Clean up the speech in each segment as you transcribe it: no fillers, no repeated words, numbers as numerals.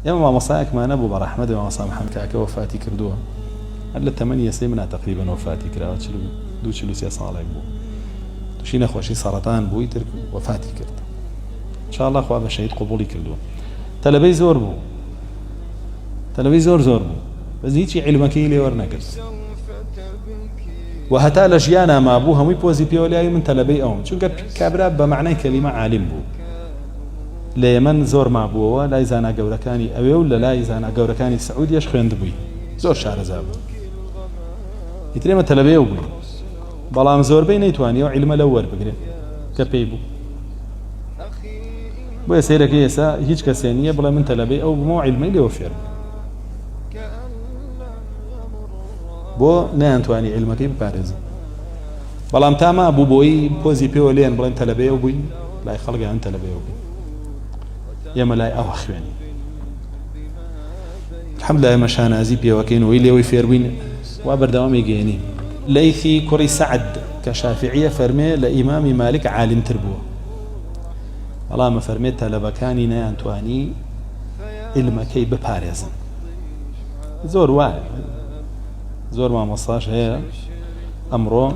ئێمە مامۆسایەکمان نەبوو بە ڕەحمەت مامۆسا محەممەد کاکە وەفاتی کردووە هەر لە تەمەنی 3 منا تقریبا وەفاتی کراوە 42-43 ساڵێک بوو تووشی نەخۆشی سەرەتان بووی تر وەفاتی کرد انشاءالله خوا بە شەهید قبوڵی کردووە تەلەبەی زۆر بوو زۆر بوو بەس هیچی عیلمەکەی لێ وەرنەگرت و هەتا لە ژیانە مابوو هەمووی پۆزی پێوە لای من تەلەبەی ئەوم چونکە کابرا بە معنای کەلیمە عالم بوو لە یەمەن زۆر مابووەوە لای زانا گەورەکانی ئەوێ و لە لای زانا گەورەکانی سعودیەش خوێندبووی زۆر شارەزا بوو ئیترێمە تەلەبەیە بووی بەڵام زۆربەی نەیتوانیەوە عیلمە لەو وەربگرێت کە پێی بوو بۆیە سەیرەکەی ئێستا هیچ کەسێ نییە بڵێ من تەلەبەی ئەو بوومەوە عیلمەی لێوە فێر بۆ نەیانتوانی عیلمەکەی بپارێزن بەڵام تاما بوو بۆی پۆزی پێوە لێن بڵێن تەلەبەیە بووین لای خەڵگیان تەلەبەیە بووین ئێمە لای ئەوە خوێنی الحەمدولillah ئێمە شانازی پێوەکەین وی لێوەی فێربووین وا بەردەوامی گەێنین لەیثی کوڕی سەعد کە شافعیە فەرمێ لە ئیمامی مالک عالمتر بووە بەڵام فەرمێت تەلەبەکانی نەیانتوانی عیلمەکەی بپارێزن زۆر وایە زۆر مامۆستاش هەیە ئەمڕۆ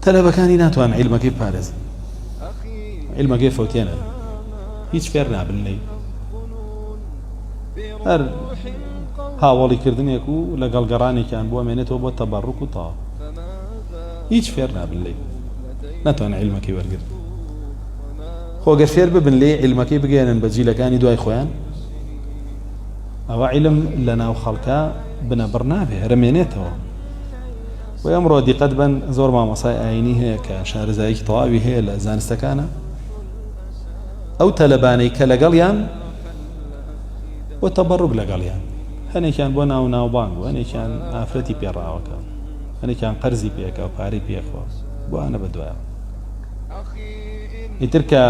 تەلەبەکانی ناتوان عیلمەکەی بپارێزن عیلمەکەی فەوتێنە هیچ فێر نابن لێی هەر هاوڵی کردنێک و لەگەڵ گەڕانێکیان بۆ مێنێتەوە بۆ تەبەڕوک و تاوا هیچ فێر نابن لێی ناتوان عیلمەکەی وەرگرت خۆگەر فێر ببن لێ عیلمەکەی بگەێنن بە جیلەکانی دوای خۆیان ئەوە عیلم لە ناو خەڵکە بنەبڕ نابێ هەرمێنێتەوە و ئەمڕۆ دیقەت بن زۆر مامۆسای ئاینی هەیە کە شارەزاییکی تەواوی هەیە لە زانستەکانە ئەو تەلەبانەی کە لەگەڵیان بۆ تەبەڕوک لەگەڵیان هەنێکیان بۆ ناوبانگ و هەنێکیان ئافرەتی پێڕاوەکە هەنێکیان قەرزی پێکە و پارەی پێخوا بۆ ئانە بەدوایە ئیتر کە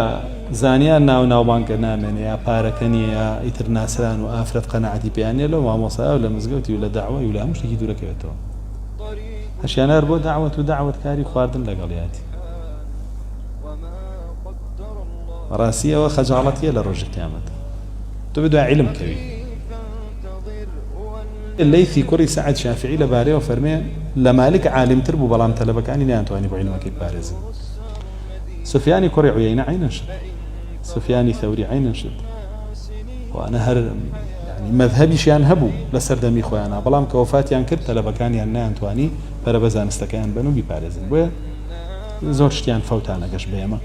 زانیان ناوبانگکە نامێنێ یا پارەکە نیە یا ئیتر ناسران و ئافرەت قەنەعەتی پێیانێ لەو مامۆسایە و لە مزگەوتی و لە داعوە و لە هەموو شتێکی دوورەکەوێتەوە هەشیانەر بۆ داعوەتکاری خواردن لەگەڵیاتی ڕاستی ئەوە خەجاڵەتیە لە ڕۆژی قیامەت تۆ بدوای عیلم کەوی لەیثی کوڕی سەعد شافعی لەبارەیەوە فەرمێ لە مالک عالمتر بوو بەڵام تەلەبەکانی نەیانتوانی بۆ عیلمەکەی بپارێزن سفیانی کوڕی عویەینە عینەن شت سفیانی ثەوری عینەن شت وانە هەر مەذهبیشیان هەبوو لە سەردەمی خۆیانە بەڵام کە وەفاتیان کرد تەلەبەکانیان نەیانتوانی پەرە بە زانستەکەیان بن و بیپارێزن بۆیە زۆر شتیان فەوتانە گەشت بە ئێمە